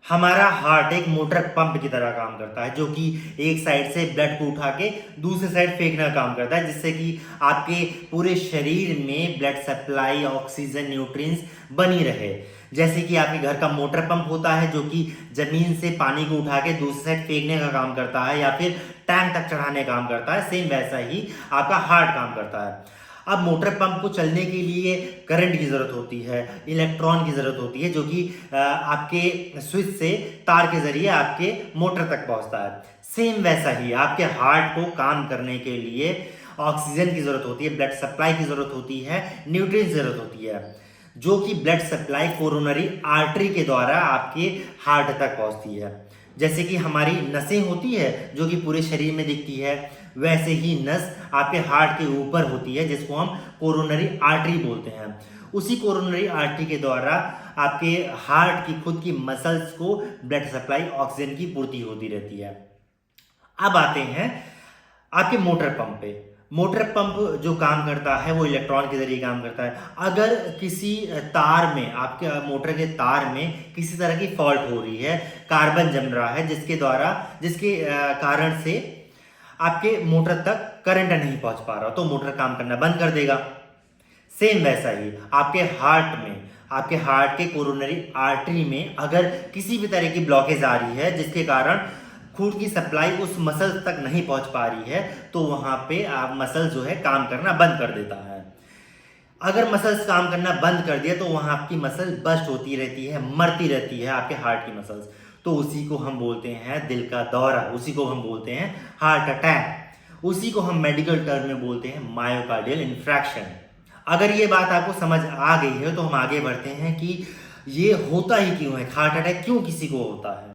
हमारा हार्ट एक motor pump की तरह काम करता है, जो कि एक साइड से ब्लड को उठा के दूसरे साइड फेंकने का काम करता है, जिससे कि आपके पूरे शरीर में ब्लड सप्लाई, ऑक्सीजन, न्यूट्रिएंट्स बनी रहे। जैसे कि आपके घर का मोटर पंप होता है, जो कि जमीन से पानी को उठा के दूसरी साइड फेंकने का काम करता है या फिर टैंक तक चढ़ाने का काम करता है, सेम वैसा ही आपका हार्ट काम करता है। अब मोटर पंप को चलने के लिए करंट की ज़रूरत होती है, इलेक्ट्रॉन की ज़रूरत होती है, जो कि आपके स्विच से तार के ज़रिए आपके मोटर तक पहुंचता है। सेम वैसा ही आपके हार्ट को काम करने के लिए ऑक्सीजन की ज़रूरत होती है, ब्लड सप्लाई की ज़रूरत होती है, न्यूट्रिएंट्स की ज़रूरत होती है, जो कि ब्लड सप्लाई कोरोनरी आर्टरी के द्वारा आपके हार्ट तक पहुंचती है। जैसे कि हमारी नसें होती है जो कि पूरे शरीर में दिखती है, वैसे ही नस आपके हार्ट के ऊपर होती है, जिसको हम कोरोनरी आर्टरी बोलते हैं। उसी कोरोनरी आर्टरी के द्वारा आपके हार्ट की खुद की मसल्स को ब्लड सप्लाई, ऑक्सीजन की पूर्ति होती रहती है। अब आते हैं आपके मोटर पंप पे। मोटर पंप जो काम करता है वो इलेक्ट्रॉन के जरिए काम करता है। अगर किसी तार में, आपके मोटर के तार में किसी तरह की फॉल्ट हो रही है, कार्बन जम रहा है, जिसके कारण से आपके मोटर तक करंट नहीं पहुंच पा रहा, तो मोटर काम करना बंद कर देगा। सेम वैसा ही आपके हार्ट में, आपके हार्ट के कोरोनरी आर्टरी में अगर किसी भी तरह की ब्लॉकेज आ रही है, जिसके कारण खून की सप्लाई उस मसल तक नहीं पहुंच पा रही है, तो वहां पे आप मसल जो है काम करना बंद कर देता है। अगर मसल्स काम करना बंद कर दिया तो वहां आपकी मसल बस्ट होती रहती है, मरती रहती है आपके हार्ट की मसल्स। तो उसी को हम बोलते हैं दिल का दौरा, उसी को हम बोलते हैं हार्ट अटैक, उसी को हम मेडिकल टर्म में बोलते हैं मायोकार्डियल इन्फ्रैक्शन। अगर ये बात आपको समझ आ गई है तो हम आगे बढ़ते हैं कि ये होता ही क्यों है, हार्ट अटैक क्यों किसी को होता है।